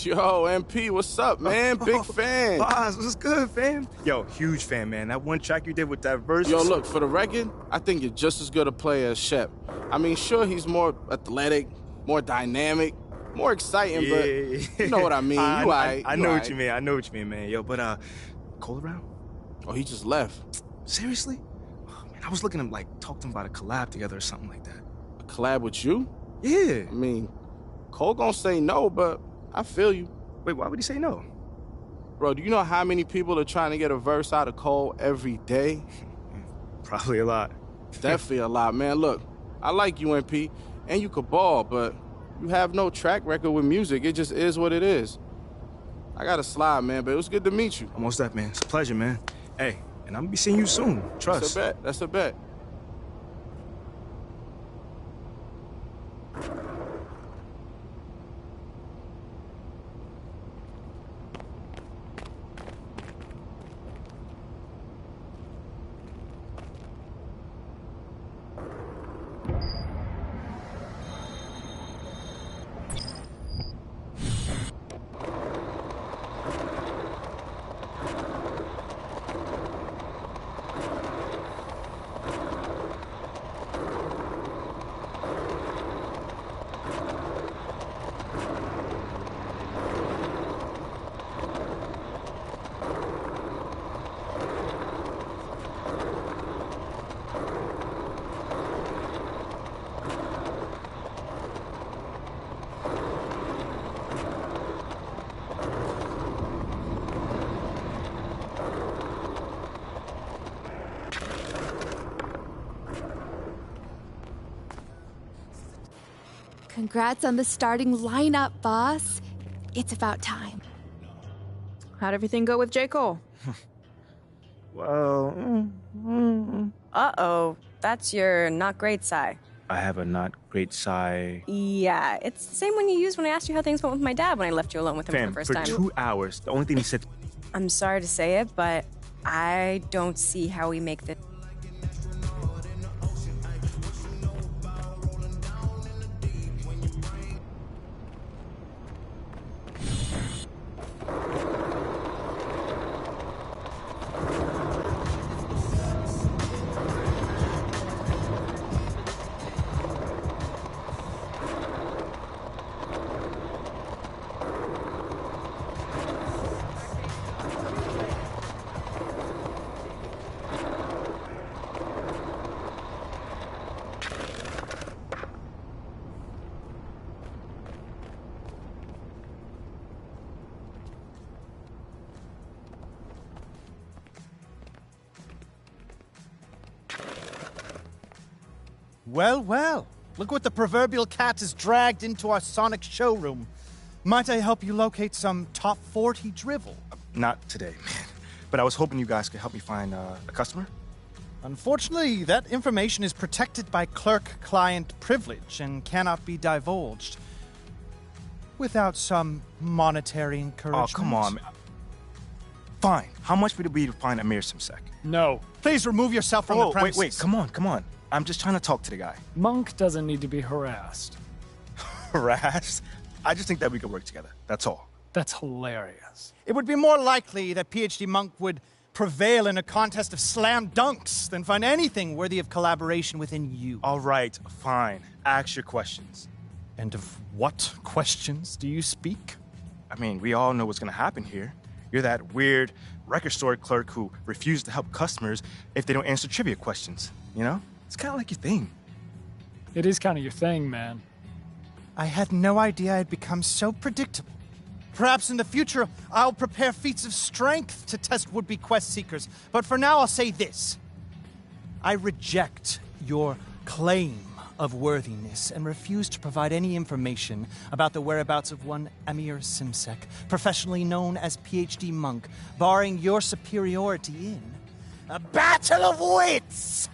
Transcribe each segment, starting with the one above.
Yo, MP, what's up, man? Big fan. Boss, what's good, fam? Yo, huge fan, man. That one track you did with that verse. Yo, look, for the record, I think you're just as good a player as Shep. I mean, sure, he's more athletic, more dynamic, more exciting, but you know what I mean. I know what right. you mean. I know what you mean, man. Yo, but, Cole around? Oh, he just left. Seriously? Oh, man, I was looking to, talk to him about a collab together or something like that. A collab with you? Yeah. I mean, Cole gonna say no, but I feel you. Wait, why would he say no? Bro, do you know how many people are trying to get a verse out of Cole every day? Probably a lot. Definitely a lot, man. Look, I like you, MP, and you could ball, but you have no track record with music. It just is what it is. I gotta slide, man, but it was good to meet you. Almost that, man. It's a pleasure, man. Hey, and I'm gonna be seeing you soon. Trust. That's a bet. That's a bet. Congrats on the starting lineup, boss. It's about time. How'd everything go with J. Cole? Well, Uh-oh. That's your not great sigh. I have a not great sigh. Yeah, it's the same one you used when I asked you how things went with my dad when I left you alone with him for the first time. For 2 hours, the only thing he said... I'm sorry to say it, but I don't see how we make this. Well, well. Look what the proverbial cat has dragged into our Sonic showroom. Might I help you locate some top 40 drivel? Not today, man. But I was hoping you guys could help me find a customer. Unfortunately, that information is protected by clerk-client privilege and cannot be divulged without some monetary encouragement. Oh, come on, man. Fine. How much would it be to find Amir Simsek? No. Please remove yourself from the premises. Wait. Come on. I'm just trying to talk to the guy. Monk doesn't need to be harassed. Harassed? I just think that we could work together. That's all. That's hilarious. It would be more likely that PhD Monk would prevail in a contest of slam dunks than find anything worthy of collaboration within you. All right, fine. Ask your questions. And of what questions do you speak? I mean, we all know what's going to happen here. You're that weird record store clerk who refuses to help customers if they don't answer trivia questions, you know? It's kind of like your thing. It is kind of your thing, man. I had no idea I'd become so predictable. Perhaps in the future, I'll prepare feats of strength to test would-be quest seekers. But for now, I'll say this. I reject your claim of worthiness and refuse to provide any information about the whereabouts of one Amir Simsek, professionally known as PhD Monk, barring your superiority in a battle of wits!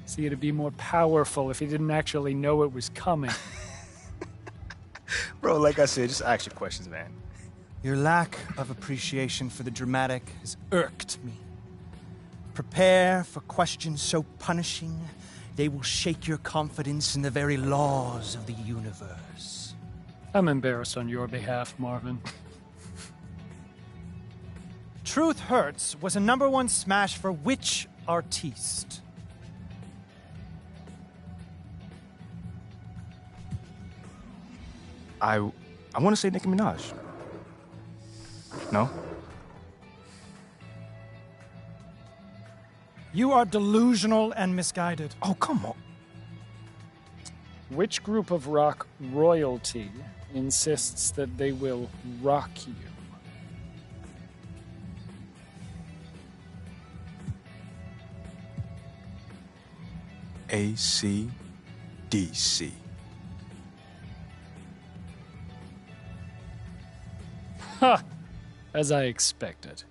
See, it'd be more powerful if he didn't actually know it was coming. Bro, like I said, just ask your questions, man. Your lack of appreciation for the dramatic has irked me. Prepare for questions so punishing, they will shake your confidence in the very laws of the universe. I'm embarrassed on your behalf, Marvin. Truth Hurts was a #1 smash for which artiste? I want to say Nicki Minaj. No? You are delusional and misguided. Oh, come on. Which group of rock royalty insists that they will rock you? AC/DC. Ha! As I expected.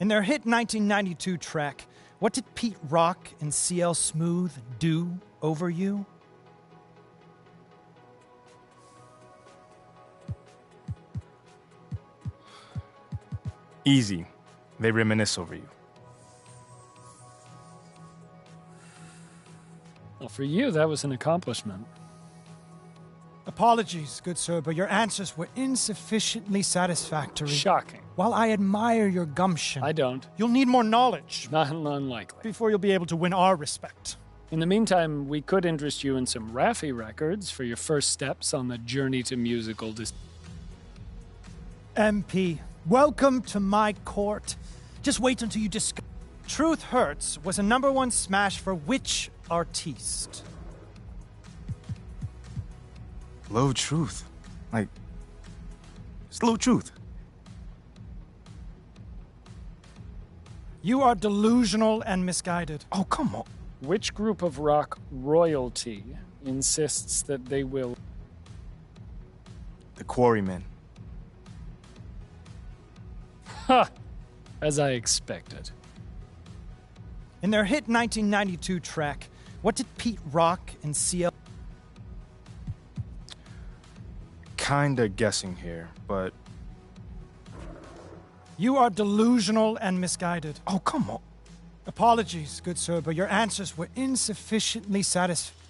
In their hit 1992 track, what did Pete Rock and CL Smooth do over you? Easy. They reminisce over you. Well, for you, that was an accomplishment. Apologies, good sir, but your answers were insufficiently satisfactory. Shocking. While I admire your gumption, I don't. you'll need more knowledge Not unlikely. before you'll be able to win our respect. In the meantime, we could interest you in some Raffi records for your first steps on the journey to musical MP, welcome to my court. Just wait until you discover. Truth Hurts was a #1 smash for which artiste? Low Truth. Like, it's Low Truth. You are delusional and misguided. Oh, come on. Which group of rock royalty insists that they will... The Quarrymen. Ha! As I expected. In their hit 1992 track, what did Pete Rock and CL... Kinda guessing here, but... You are delusional and misguided. Oh, come on. Apologies, good sir, but your answers were insufficiently satisfactory.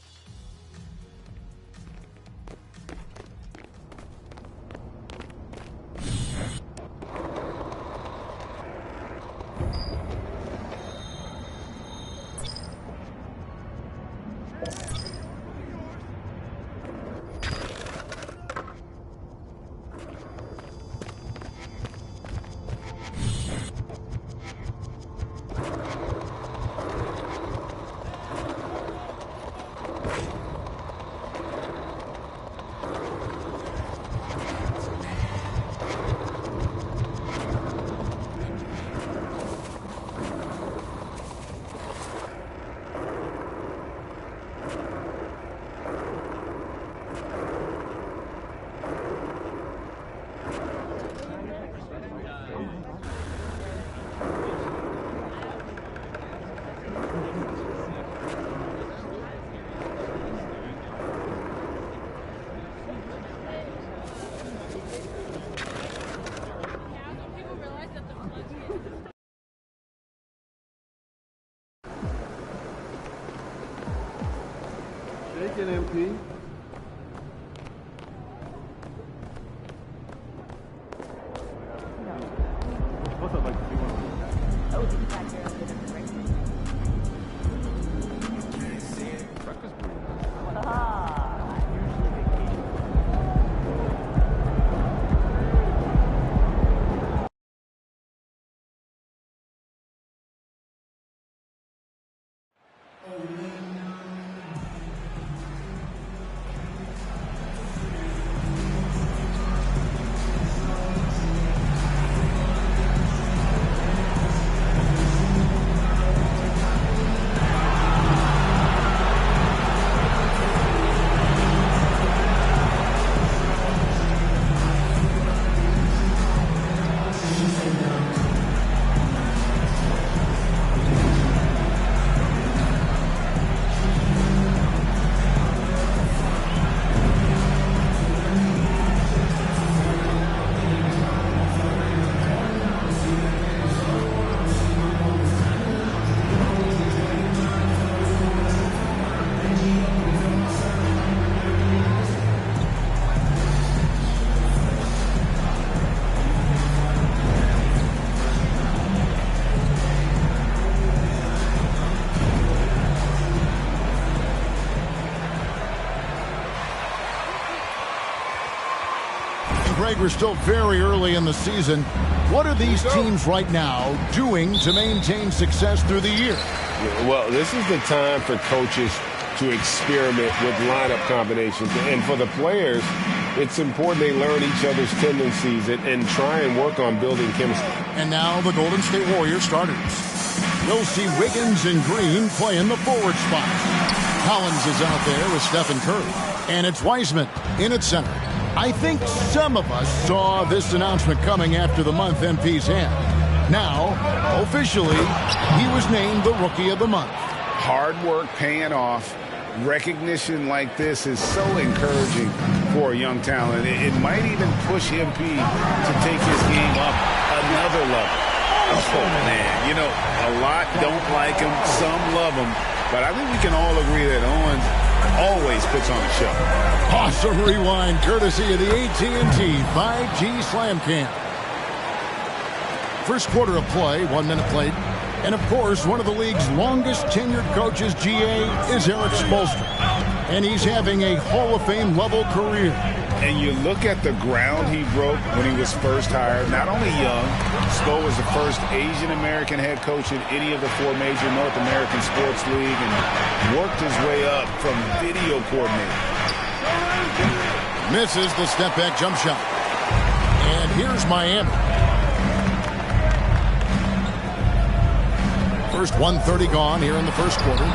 Shake it, MP. What's up, like, you want Oh, did you catch her on the different break? breakfast brew? Usually vacation. Greg, we're still very early in the season. What are these teams right now doing to maintain success through the year? Well, this is the time for coaches to experiment with lineup combinations. And for the players, it's important they learn each other's tendencies and try and work on building chemistry. And now the Golden State Warriors starters. We'll see Wiggins and Green play in the forward spots. Collins is out there with Stephen Curry. And it's Wiseman in at center. I think some of us saw this announcement coming after the month MP's had. Now, officially, he was named the Rookie of the Month. Hard work paying off. Recognition like this is so encouraging for a young talent. It might even push MP to take his game up another level. Oh, man. You know, a lot don't like him. Some love him. But I think we can all agree that Owens always puts on a show. Awesome rewind courtesy of the AT&T 5G Slam Cam. First quarter of play, 1 minute played. And, of course, one of the league's longest-tenured coaches, GA, is Eric Spoelstra. And he's having a Hall of Fame-level career. And you look at the ground he broke when he was first hired. Not only young, Spo was the first Asian-American head coach in any of the 4 major North American sports league and worked his way up from video coordinator. Misses the step-back jump shot. And here's Miami. First 1:30 gone here in the first quarter.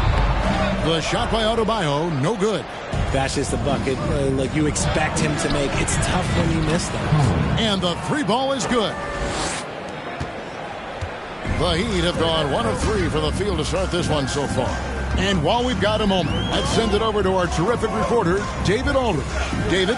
The shot by Adebayo, no good. Bashes the bucket like you expect him to make. It's tough when you miss them. And the 3 ball is good. The Heat have gone 1 of 3 for the field to start this one so far. And while we've got a moment, let's send it over to our terrific reporter, David Aldridge. David?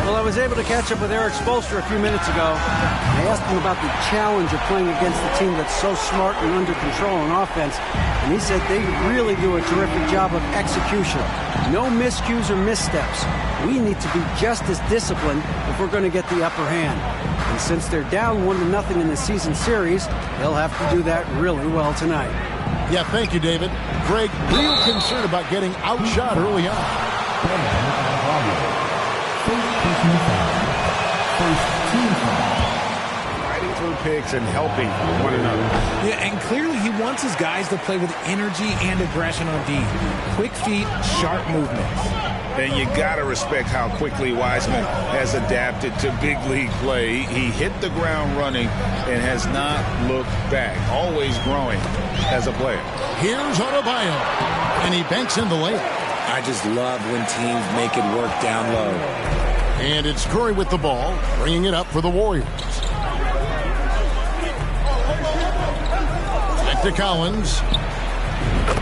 Well, I was able to catch up with Eric Spoelstra a few minutes ago. I asked him about the challenge of playing against a team that's so smart and under control on offense. And he said they really do a terrific job of execution. No miscues or missteps. We need to be just as disciplined if we're going to get the upper hand. And since they're down 1-0 in the season series, they'll have to do that really well tonight. Yeah, thank you, David. Greg, real concern about getting outshot early on. Fighting through picks and helping one another. Yeah, and clearly he wants his guys to play with energy and aggression on D. Quick feet, sharp movements. And you got to respect how quickly Wiseman has adapted to big league play. He hit the ground running and has not looked back. Always growing as a player. Here's Adebayo, and he banks in the layup. I just love when teams make it work down low. And it's Curry with the ball, bringing it up for the Warriors. Back to Collins.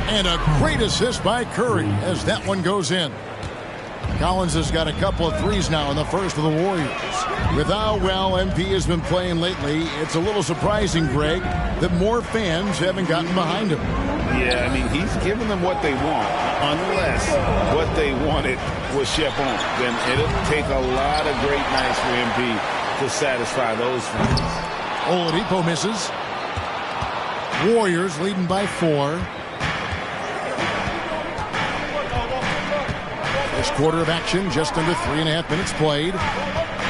And a great assist by Curry as that one goes in. Collins has got a couple of threes now in the first of the Warriors. With how well MP has been playing lately, it's a little surprising, Greg, that more fans haven't gotten behind him. Yeah, I mean, he's giving them what they want, unless what they wanted was Shep on. Then it'll take a lot of great nights for MP to satisfy those fans. Oladipo misses. Warriors leading by 4. First quarter of action, just under 3.5 minutes played.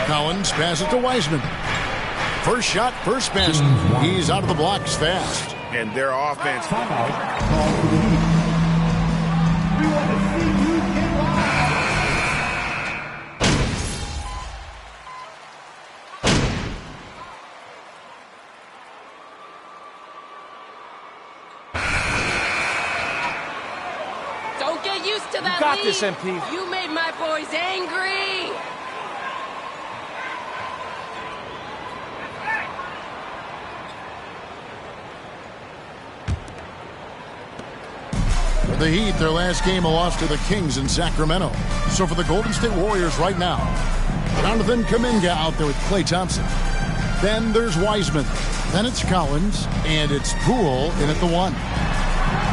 Collins passes to Wiseman. First shot, first basket. He's out of the blocks fast. And their offense. Don't get used to that. You got this, MP. You made my boys angry. The Heat, their last game, a loss to the Kings in Sacramento. So for the Golden State Warriors right now, Jonathan Kuminga out there with Klay Thompson. Then there's Wiseman. Then it's Collins, and it's Poole in at the 1.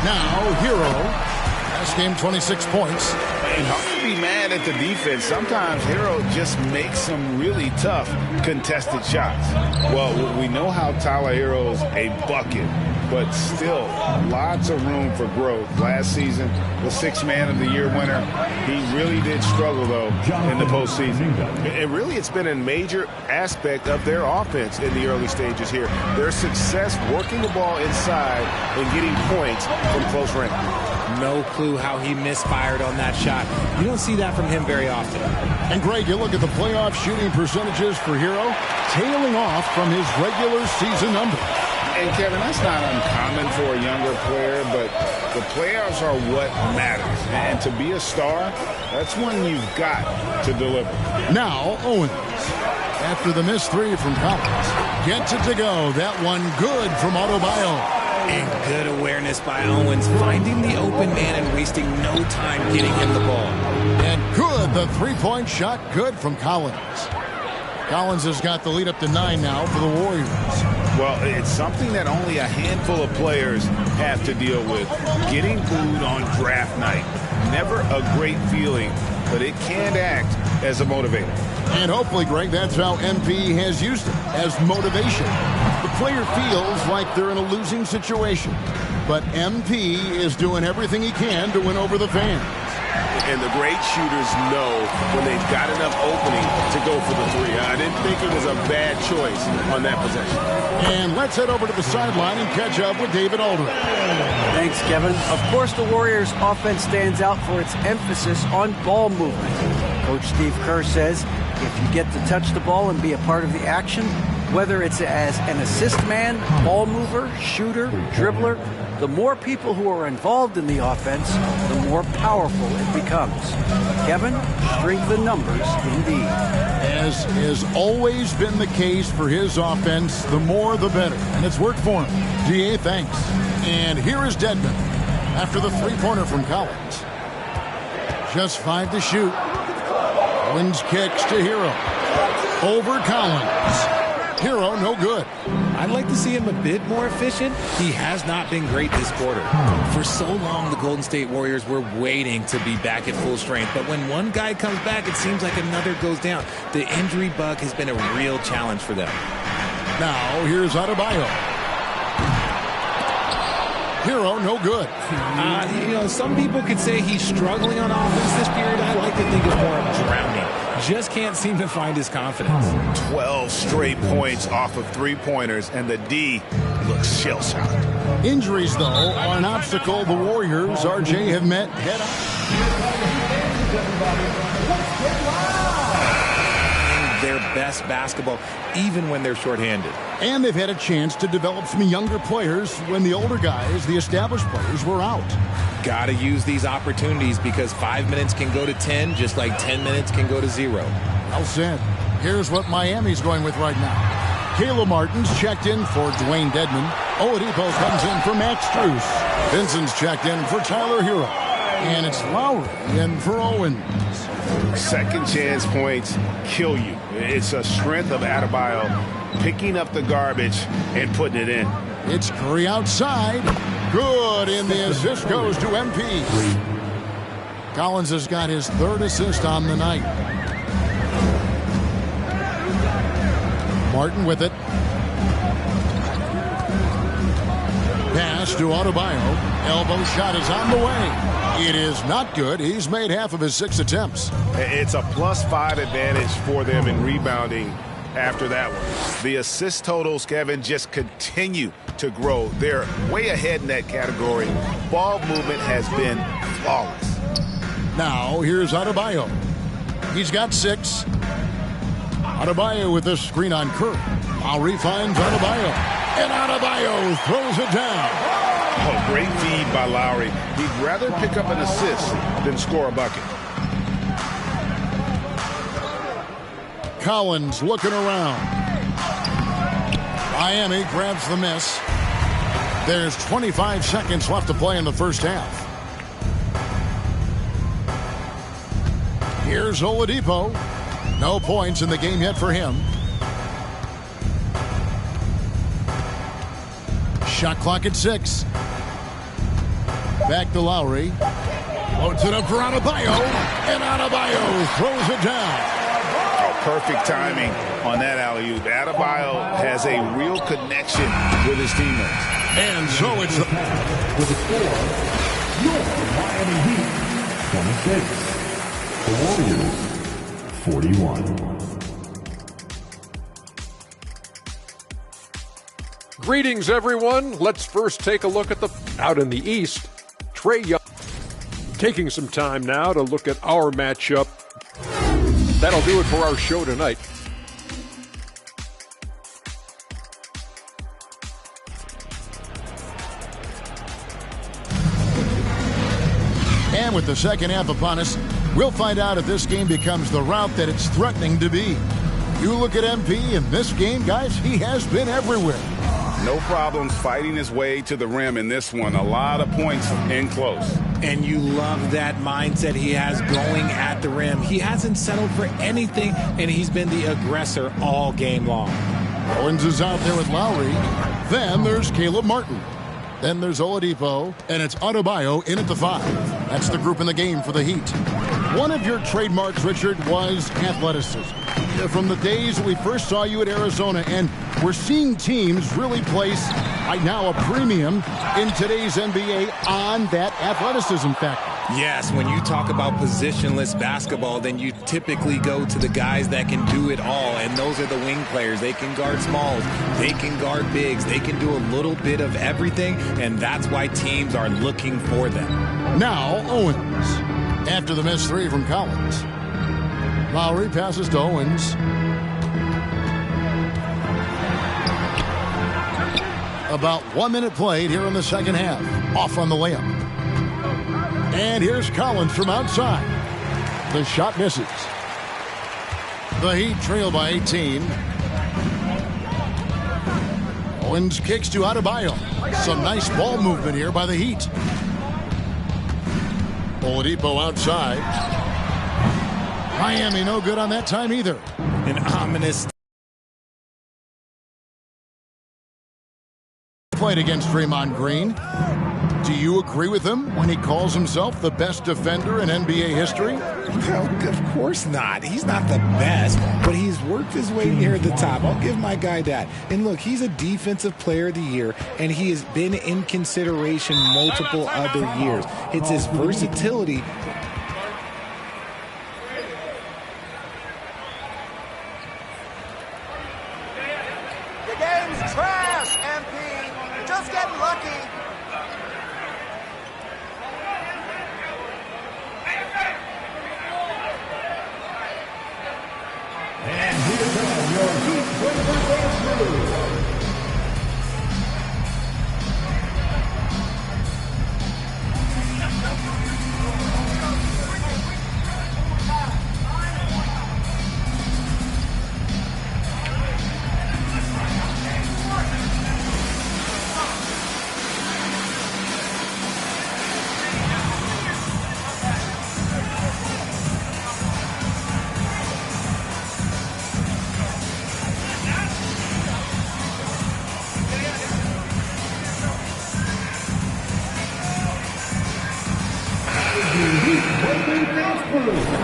Now, Hero. Last game, 26 points. And hard to be mad at the defense. Sometimes Hero just makes some really tough contested shots. Well, we know how Tyler Hero's a bucket, but still lots of room for growth. Last season, the Sixth Man of the Year winner, he really did struggle, though, in the postseason. And really, it's been a major aspect of their offense in the early stages here. Their success working the ball inside and getting points from close range. No clue how he misfired on that shot. You don't see that from him very often. And Greg, you look at the playoff shooting percentages for Hero, tailing off from his regular season number. And Kevin, that's not uncommon for a younger player, but the playoffs are what matters. And to be a star, that's when you've got to deliver. Now, Owens. After the missed three from Collins. Gets it to go. That one good from Adebayo. And good awareness by Owens, finding the open man and wasting no time getting him the ball. And good, the three-point shot, good from Collins. Collins has got the lead up to 9 now for the Warriors. Well, it's something that only a handful of players have to deal with. Getting booed on draft night. Never a great feeling, but it can act as a motivator. And hopefully, Greg, that's how MP has used it, as motivation. The player feels like they're in a losing situation, but MP is doing everything he can to win over the fans. And the great shooters know when they've got enough opening to go for the three. I didn't think it was a bad choice on that possession. And let's head over to the sideline and catch up with David Aldridge. Thanks, Kevin. Of course, the Warriors' offense stands out for its emphasis on ball movement. Coach Steve Kerr says if you get to touch the ball and be a part of the action, whether it's as an assist man, ball mover, shooter, dribbler, the more people who are involved in the offense, the more powerful it becomes. Kevin, strength in numbers indeed. As has always been the case for his offense, the more the better. And it's worked for him. DA, thanks. And here is Dedmon after the three-pointer from Collins. Just 5 to shoot. Owens kicks to Hero. Over Collins. Hero, no good. I'd like to see him a bit more efficient. He has not been great this quarter. For so long, the Golden State Warriors were waiting to be back at full strength. But when one guy comes back, it seems like another goes down. The injury bug has been a real challenge for them. Now, here's Adebayo. Hero, no good. Some people could say he's struggling on offense this period. I like to think it's more of drowning. Just can't seem to find his confidence. 12 straight points off of three-pointers, and the D looks shell-shocked. Injuries, though, are an obstacle the Warriors, RJ, have met their best basketball, even when they're shorthanded. And they've had a chance to develop some younger players when the older guys, the established players, were out. Got to use these opportunities because 5 minutes can go to 10, just like 10 minutes can go to 0. Well said. Here's what Miami's going with right now. Caleb Martin's checked in for Dwayne Dedmon. Oladipo comes in for Max Strus. Vincent's checked in for Tyler Hero. And it's Lowry in for Owens. Second chance points kill you. It's a strength of Adebayo picking up the garbage and putting it in. It's Curry outside. Good, and the assist goes to MP. Collins has got his third assist on the night. Martin with it. Pass to Adebayo. Elbow shot is on the way. It is not good. He's made half of his 6 attempts. It's a +5 advantage for them in rebounding after that one. The assist totals, Kevin, just continue to grow. They're way ahead in that category. Ball movement has been flawless. Now, here's Adebayo. He's got 6. Adebayo with this screen on Curry. Lowry finds Adebayo. And Adebayo throws it down. Oh, great feed by Lowry. He'd rather pick up an assist than score a bucket. Collins looking around. Miami grabs the miss. There's 25 seconds left to play in the first half. Here's Oladipo. No points in the game yet for him. Shot clock at 6. Back to Lowry. Loads it up for Adebayo, and Adebayo throws it down. Oh, perfect timing on that alley-oop. Adebayo has a real connection with his teammates. And so it's with the score, your Miami Heat 26, the Warriors 41. Greetings, everyone. Let's first take a look at out in the East. Trae Young taking some time now to look at our matchup. That'll do it for our show tonight. And with the second half upon us, we'll find out if this game becomes the route that it's threatening to be. You look at MP in this game, guys, he has been everywhere. No problems fighting his way to the rim in this one. A lot of points in close. And you love that mindset he has going at the rim. He hasn't settled for anything, and he's been the aggressor all game long. Owens is out there with Lowry. Then there's Caleb Martin. Then there's Oladipo, and it's Adebayo in at the 5. That's the group in the game for the Heat. One of your trademarks, Richard, was athleticism. From the days we first saw you at Arizona, and we're seeing teams really place, right now, a premium in today's NBA on that athleticism factor. Yes, when you talk about positionless basketball, then you typically go to the guys that can do it all, and those are the wing players. They can guard smalls, they can guard bigs, they can do a little bit of everything, and that's why teams are looking for them. Now, Owens, after the missed 3 from Collins. Lowry passes to Owens. About 1 minute played here in the second half. Off on the layup. And here's Collins from outside. The shot misses. The Heat trail by 18. Owens kicks to Adebayo. Some nice ball movement here by the Heat. Oladipo outside. Miami no good on that time either. An ominous played against Draymond Green. Do you agree with him when he calls himself the best defender in NBA history? Well, of course not. He's not the best, but he's worked his way near the top. I'll give my guy that. And look, he's a defensive player of the year, and he has been in consideration multiple other years. It's his versatility. The game's trash, MP. You're just getting lucky. And here come your Heat players through.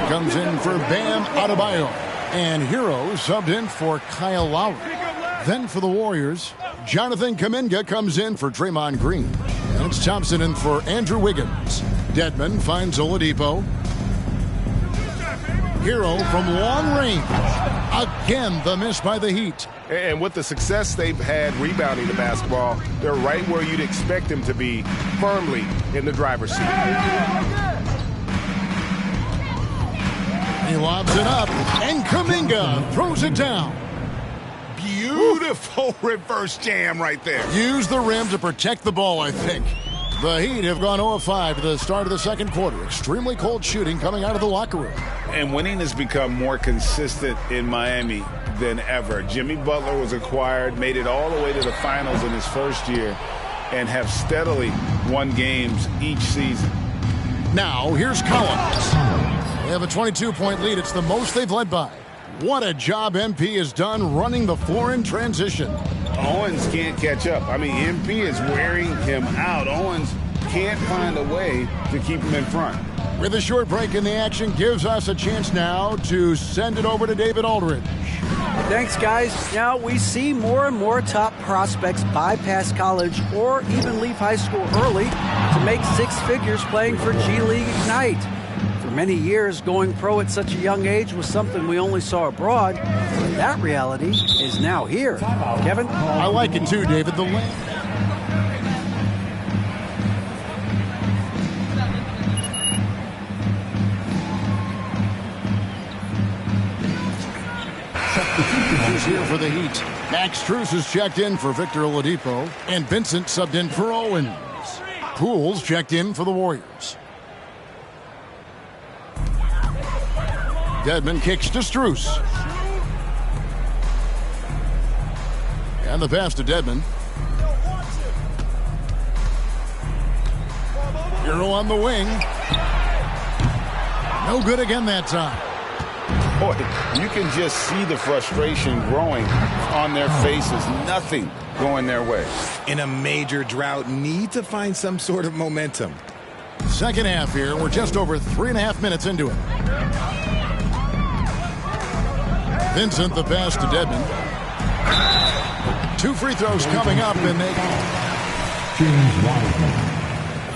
Comes in for Bam Adebayo. And Hero subbed in for Kyle Lowry. Then for the Warriors, Jonathan Kuminga comes in for Draymond Green. And it's Thompson in for Andrew Wiggins. Dedmon finds Oladipo. Hero from long range. Again, the miss by the Heat. And with the success they've had rebounding the basketball, they're right where you'd expect them to be, firmly in the driver's seat. He lobs it up, and Kuminga throws it down. Beautiful reverse jam right there. Use the rim to protect the ball, I think. The Heat have gone 0-5 to the start of the second quarter. Extremely cold shooting coming out of the locker room. And winning has become more consistent in Miami than ever. Jimmy Butler was acquired, made it all the way to the finals in his first year, and have steadily won games each season. Now, here's Collins. They have a 22-point lead. It's the most they've led by. What a job MP has done running the floor in transition. Owens can't catch up. I mean, MP is wearing him out. Owens can't find a way to keep him in front. With a short break in the action, gives us a chance now to send it over to David Aldridge. Thanks, guys. Now, we see more and more top prospects bypass college or even leave high school early to make six figures playing for G League Ignite. For many years, going pro at such a young age was something we only saw abroad. But that reality is now here. Kevin? I like it too, David. The He's here for the Heat. Max Strus is checked in for Victor Oladipo, and Vincent subbed in for Owens. Pools checked in for the Warriors. Dedmon kicks to Strus. And the pass to Dedmon. Hero on the wing. No good again that time. Boy, you can just see the frustration growing on their faces. Nothing going their way. In a major drought, need to find some sort of momentum. Second half here. We're just over 3.5 minutes into it. Vincent, the pass to Dedmon. 2 free throws coming up, and they... James Wiseman.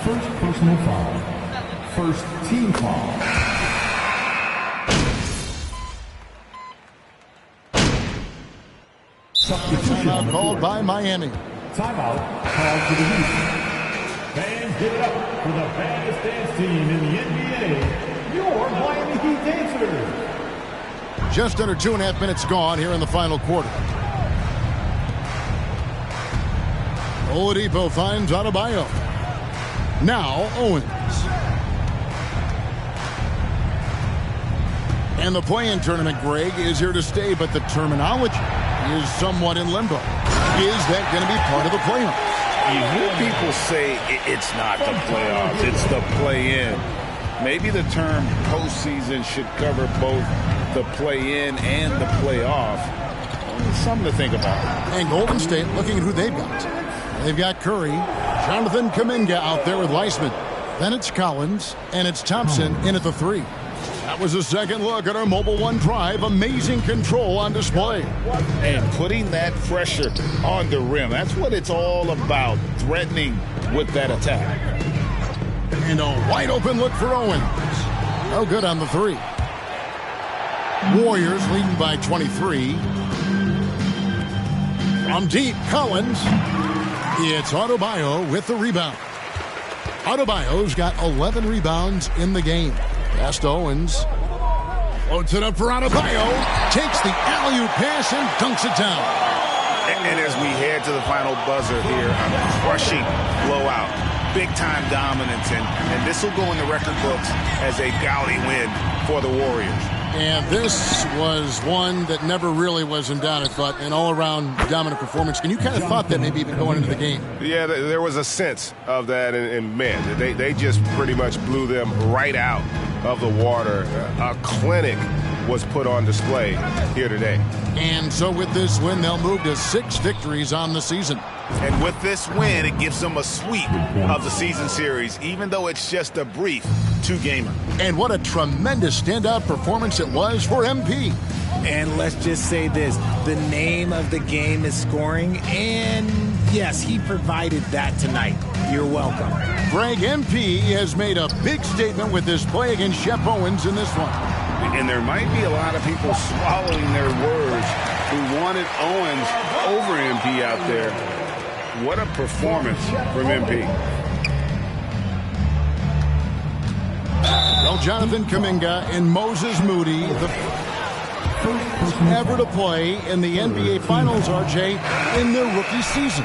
First personal foul. First team foul. Timeout called by Miami. Timeout called to the Heat. Fans, give it up for the baddest dance team in the NBA, your Miami Heat Dancers. Just under 2.5 minutes gone here in the final quarter. Oladipo finds Adebayo. Now Owens. And the play-in tournament, Greg, is here to stay, but the terminology is somewhat in limbo. Is that going to be part of the playoffs? You hear people say it's not the playoffs, it's the play-in. Maybe the term postseason should cover both the play-in and the playoff. Something to think about. And Golden State looking at who they've got. They've got Curry, Jonathan Kuminga out there with Weissman. Then it's Collins, and it's Thompson in at the 3. That was a second look at our Mobile One Drive. Amazing control on display. And putting that pressure on the rim. That's what it's all about, threatening with that attack. And a wide open look for Owens. No good on the 3. Warriors leading by 23. From deep, Collins. It's Adebayo with the rebound. Adebayo's got 11 rebounds in the game. Pass to Owens. Floats it up for Adebayo. Takes the alley-oop pass and dunks it down. And as we head to the final buzzer here, a crushing blowout. Big-time dominance. And this will go in the record books as a gaudy win for the Warriors. And this was one that never really was in doubt. I thought an all-around dominant performance. And you kind of thought that maybe even going into the game. Yeah, there was a sense of that. And man, they just pretty much blew them right out of the water. A clinic was put on display here today. And so with this win, they'll move to 6 victories on the season. And with this win, it gives them a sweep of the season series, even though it's just a brief 2-gamer. And what a tremendous standout performance it was for MP. And let's just say this, the name of the game is scoring, and yes, he provided that tonight. You're welcome. Greg, MP has made a big statement with this play against Shep Owens in this one. And there might be a lot of people swallowing their words who wanted Owens over MP out there. What a performance from MP. Well, Jonathan Kuminga and Moses Moody, the first ever to play in the NBA Finals, RJ, in their rookie season.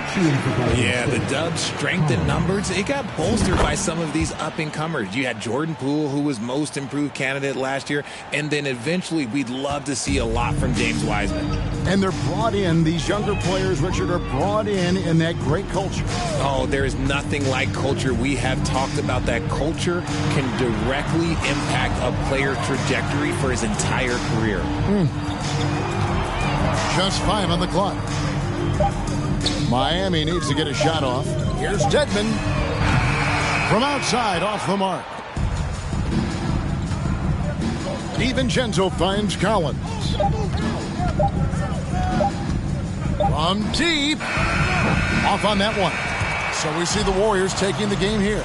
Yeah, the Dubs' strength in numbers, it got bolstered by some of these up-and-comers. You had Jordan Poole, who was most improved candidate last year, and then eventually we'd love to see a lot from James Wiseman. And they're brought in, these younger players, Richard, are brought in that great culture. Oh, there is nothing like culture. We have talked about that culture can directly impact a player's trajectory for his entire career. Just 5 on the clock. Miami needs to get a shot off. Here's Dedmon from outside, off the mark. DiVincenzo finds Collins. From deep. Off on that one. So we see the Warriors taking the game here.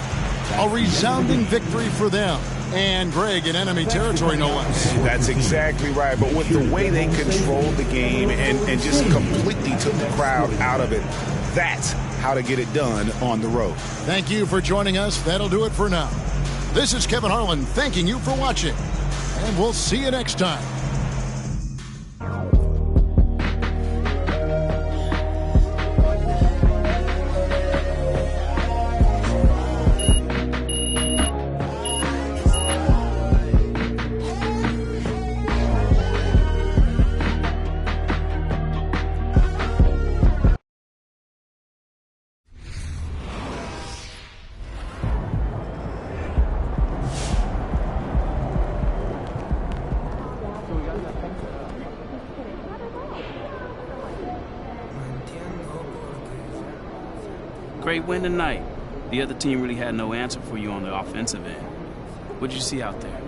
A resounding victory for them. And Greg in enemy territory, no less. That's exactly right. But with the way they controlled the game and just completely took the crowd out of it, that's how to get it done on the road. Thank you for joining us. That'll do it for now. This is Kevin Harlan thanking you for watching. And we'll see you next time. Great win tonight. The other team really had no answer for you on the offensive end. What did you see out there?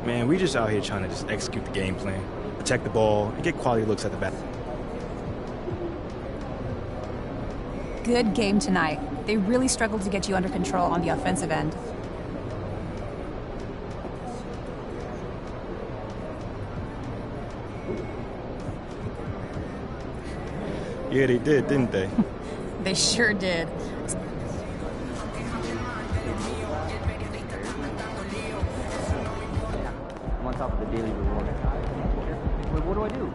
Man, we just out here trying to just execute the game plan, protect the ball, and get quality looks at the back. Good game tonight. They really struggled to get you under control on the offensive end. Yeah, they did, didn't they? They sure did. I'm on top of the daily reward. Wait, what do I do?